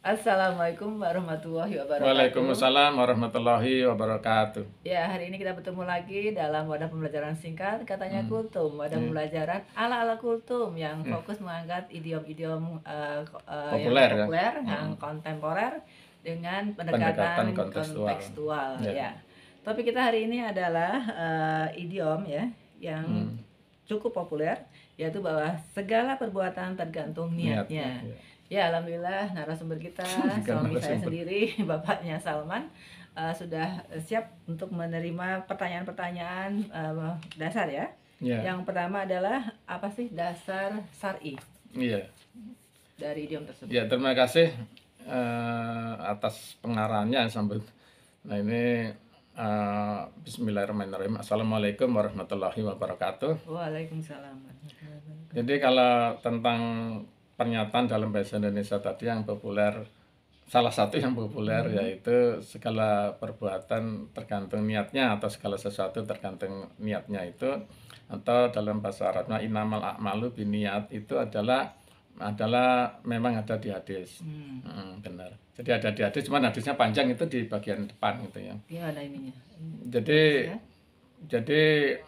Assalamualaikum warahmatullahi wabarakatuh. Waalaikumsalam warahmatullahi wabarakatuh. Ya, hari ini kita bertemu lagi dalam wadah pembelajaran singkat, katanya Kultum, wadah pembelajaran ala-ala Kultum yang fokus mengangkat idiom-idiom Populer, yang populer, yang kontemporer dengan pendekatan kontekstual. Ya. Topik kita hari ini adalah idiom ya yang cukup populer, yaitu bahwa segala perbuatan tergantung niatnya. Ya, alhamdulillah narasumber kita, suami saya sendiri, Bapaknya Salman, sudah siap untuk menerima pertanyaan-pertanyaan dasar ya. Yang pertama adalah apa sih dasar syar'i? Dari idiom tersebut. Ya, terima kasih atas pengarahannya Sambut. Nah ini Bismillahirrahmanirrahim. Assalamualaikum warahmatullahi wabarakatuh. Waalaikumsalam. Jadi kalau tentang pernyataan dalam bahasa Indonesia tadi yang populer, salah satu yang populer yaitu segala perbuatan tergantung niatnya atau segala sesuatu tergantung niatnya itu, atau dalam bahasa Arabnya innamal a'malu binniyat, itu adalah memang ada di hadis. Benar. Jadi ada di hadis, cuman hadisnya panjang, itu di bagian depan gitu ya. Gimana ininya? Jadi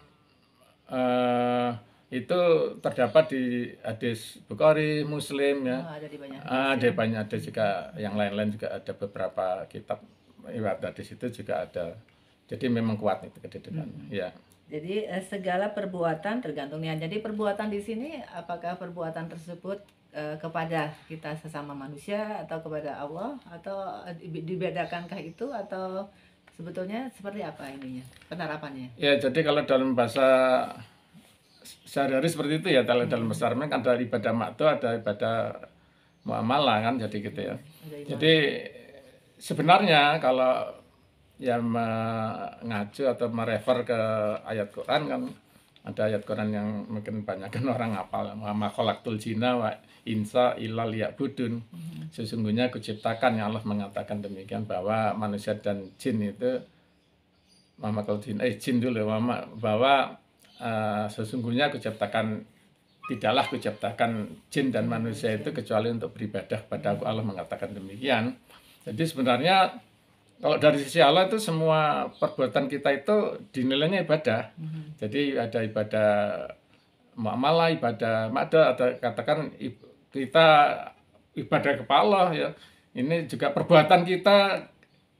itu terdapat di hadis Bukhari, Muslim ya. Ada di banyak. Ada banyak hadis juga, yang lain-lain juga ada beberapa kitab riwayat hadis itu juga ada. Jadi memang kuat itu kedudukannya. Ya. Jadi segala perbuatan tergantung niat. Jadi perbuatan di sini apakah perbuatan tersebut kepada kita sesama manusia atau kepada Allah, atau dibedakankah itu, atau sebetulnya seperti apa ininya penerapannya? Ya, jadi kalau dalam bahasa sehari-hari seperti itu ya, dalam bahasa Arab kan ada ibadah maktu, ada ibadah muamalah kan, jadi gitu ya. Jadi sebenarnya kalau ya mengacu atau merefer ke ayat Quran kan, ada ayat Quran yang mungkin banyak kan orang hafal, ma khalaqtul jinna wa insa illa liya'budun. Sesungguhnya kuciptakan, yang Allah mengatakan demikian, bahwa manusia dan jin itu bahwa sesungguhnya tidaklah kuciptakan jin dan manusia itu kecuali untuk beribadah kepada Aku. Allah mengatakan demikian. Jadi sebenarnya kalau dari sisi Allah itu semua perbuatan kita itu dinilainya ibadah. Jadi ada ibadah muamalah, ibadah mada, ada katakan kita ibadah kepada Allah ya. Ini juga perbuatan kita,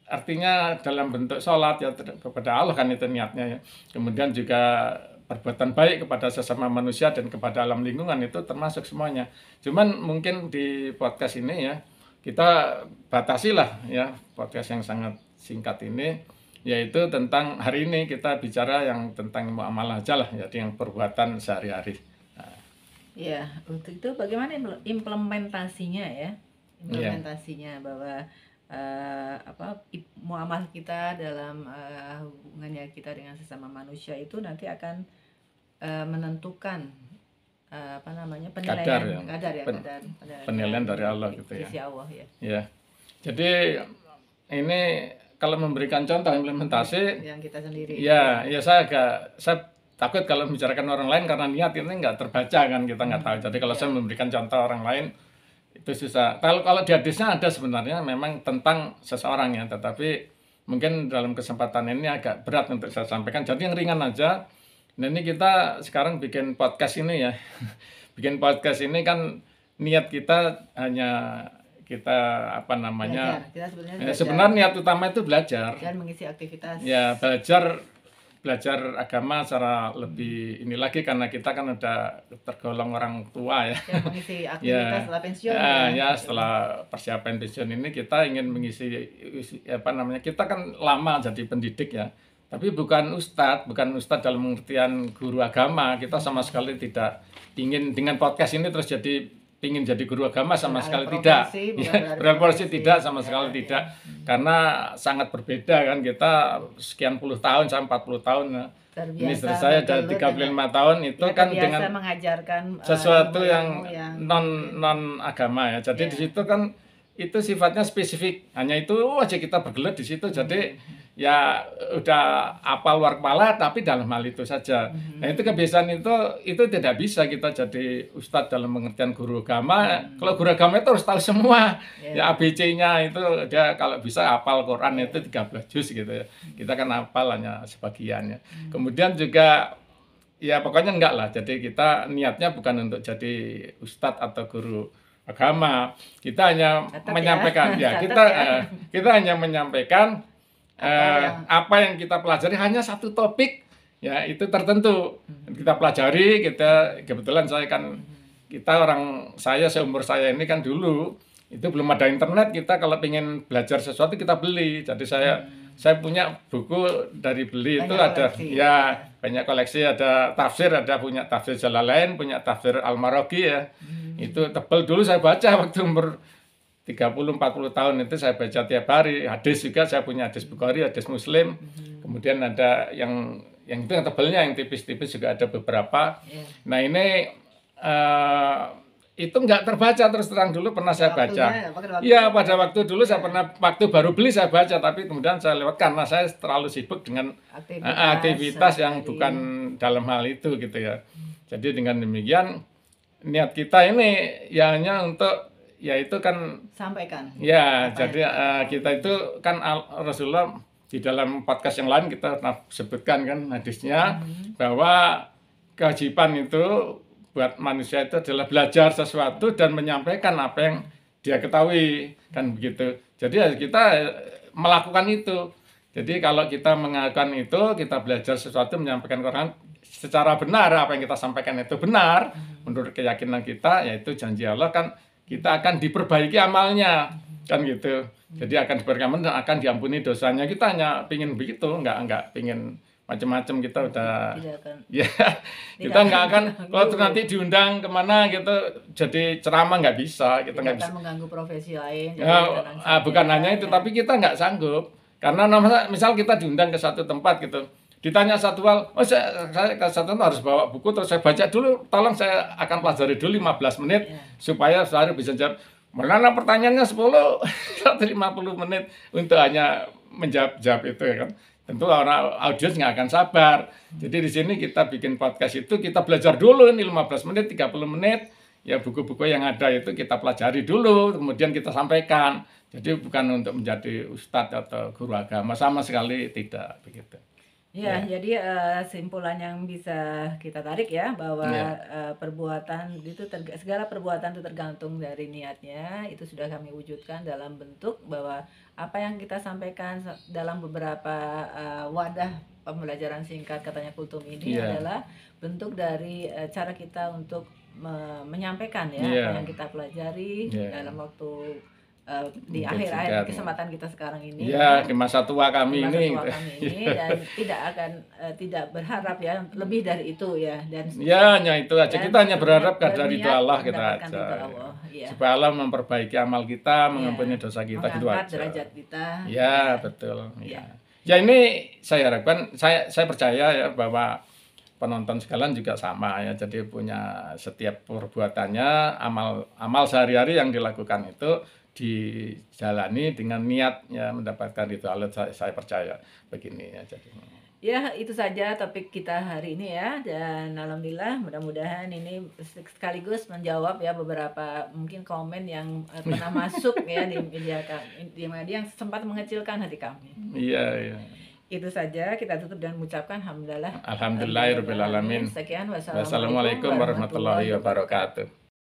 artinya dalam bentuk sholat ya kepada Allah kan, itu niatnya ya. Kemudian juga perbuatan baik kepada sesama manusia dan kepada alam lingkungan, itu termasuk semuanya. Cuman mungkin di podcast ini ya kita batasilah ya, podcast yang sangat singkat ini, yaitu tentang hari ini kita bicara yang tentang muamalah aja lah, jadi yang perbuatan sehari-hari. Ya, untuk itu bagaimana implementasinya ya? Bahwa muamalah kita dalam hubungannya kita dengan sesama manusia itu nanti akan menentukan penilaian penilaian dari Allah gitu ya. Sisi Allah ya. Ya. Jadi ini kalau memberikan contoh implementasi yang kita sendiri. Ya, saya takut kalau membicarakan orang lain, karena niat ini nggak terbaca kan, kita nggak tahu. Jadi kalau saya memberikan contoh orang lain itu susah. Kalau di hadisnya ada sebenarnya memang tentang seseorang ya, tetapi mungkin dalam kesempatan ini agak berat untuk saya sampaikan. Jadi yang ringan aja. Nah ini kita sekarang bikin podcast ini ya. Bikin podcast ini kan niat kita hanya kita belajar. Sebenarnya niat utama itu belajar. Dan mengisi aktivitas. Ya, belajar agama secara lebih ini lagi, karena kita kan udah tergolong orang tua ya. Mengisi aktivitas setelah pensiun. Setelah persiapan pensiun ini kita ingin mengisi kita kan lama jadi pendidik ya. Tapi bukan ustadz dalam pengertian guru agama. Kita sama sekali tidak ingin dengan podcast ini terus ingin jadi guru agama, sama sekali tidak. Berprofesi tidak, sama sekali tidak. Karena sangat berbeda kan, kita sekian puluh tahun sampai 40 tahun. Ini istri saya dari 35 tahun itu kan dengan mengajarkan sesuatu yang non agama ya. Jadi di situ kan itu sifatnya spesifik, hanya itu aja kita bergelut di situ. Jadi ya udah apal luar kepala, tapi dalam hal itu saja. Nah itu kebiasaan itu tidak bisa kita jadi ustadz dalam pengertian guru agama. Kalau guru agama itu harus tahu semua, ya ABC-nya itu dia kalau bisa hafal Quran itu 13 juz gitu ya. Kita kan hafal hanya sebagiannya. Kemudian juga ya pokoknya enggak lah. Jadi kita niatnya bukan untuk jadi ustadz atau guru agama. Kita hanya menyampaikan kita hanya menyampaikan apa yang kita pelajari, hanya satu topik ya itu tertentu kita pelajari. Kita kebetulan saya seumur saya ini kan dulu itu belum ada internet. Kita kalau ingin belajar sesuatu kita beli. Jadi saya punya buku dari beli itu ada banyak koleksi, ada tafsir, ada punya tafsir Jalalain, punya tafsir Al-Maraghi ya. Itu tebal dulu saya baca waktu umur 30-40 tahun itu saya baca tiap hari. Hadis juga saya punya hadis Bukhari, hadis Muslim. Kemudian ada yang itu yang tebalnya, yang tipis-tipis juga ada beberapa. Nah ini itu nggak terbaca terus terang. Dulu pernah saya baca. Iya, pada waktu dulu saya pernah, waktu baru beli saya baca, tapi kemudian saya lewat karena saya terlalu sibuk dengan aktivitas yang bukan dalam hal itu gitu ya. Jadi dengan demikian niat kita ini ya hanya untuk ya itu kan sampaikan. Ya, jadi kita itu kan Rasulullah di dalam podcast yang lain kita pernah sebutkan kan hadisnya bahwa kewajiban itu buat manusia itu adalah belajar sesuatu dan menyampaikan apa yang dia ketahui kan begitu. Jadi ya kita melakukan itu. Jadi kalau kita mengakukan itu, kita belajar sesuatu, menyampaikan Quran secara benar, apa yang kita sampaikan itu benar menurut keyakinan kita, yaitu janji Allah kan kita akan diperbaiki amalnya kan gitu. Jadi akan diperbaiki dan akan diampuni dosanya. Kita hanya pingin begitu, enggak pingin macam-macam. Kita udah kita nggak akan kalau nanti diundang kemana gitu jadi ceramah nggak bisa, kita nggak bisa mengganggu profesi lain. Bukan hanya itu, tapi kita nggak sanggup karena misal kita diundang ke satu tempat gitu, ditanya satu hal, saya ke satu harus bawa buku terus saya baca dulu, tolong saya akan pelajari dulu 15 menit supaya saya bisa jawab. Mana pertanyaannya 10 atau 50 menit untuk hanya menjawab itu ya kan. Tentu orang audiens nggak akan sabar. Jadi di sini kita bikin podcast itu kita belajar dulu ini 15 menit, 30 menit. Ya buku-buku yang ada itu kita pelajari dulu, kemudian kita sampaikan. Jadi bukan untuk menjadi ustadz atau guru agama, sama sekali tidak begitu. Ya, jadi simpulan yang bisa kita tarik ya bahwa perbuatan itu segala perbuatan itu tergantung dari niatnya. Itu sudah kami wujudkan dalam bentuk bahwa apa yang kita sampaikan dalam beberapa wadah pembelajaran singkat katanya Kultum ini adalah bentuk dari cara kita untuk menyampaikan apa yang kita pelajari dalam waktu di akhir-akhir kesempatan kita sekarang ini di masa tua kami ini dan tidak berharap ya lebih dari itu ya, dan hanya itu aja, kita hanya berharap dari ridho Allah kita aja supaya Allah memperbaiki amal kita, mengampuni dosa kita, gitu aja, derajat kita betul ya ini saya harapkan, saya percaya ya bahwa penonton sekalian juga sama ya, jadi punya setiap perbuatannya, amal sehari-hari yang dilakukan itu dijalani dengan niat ya mendapatkan itu Allah, saya percaya begini ya. Jadi itu saja topik kita hari ini ya, dan alhamdulillah mudah-mudahan ini sekaligus menjawab ya beberapa mungkin komen yang pernah masuk ya di media yang sempat mengecilkan hati kami. Iya. Itu saja, kita tutup dan mengucapkan alhamdulillahirabbil alamin. Sekian, wassalamualaikum warahmatullahi wabarakatuh.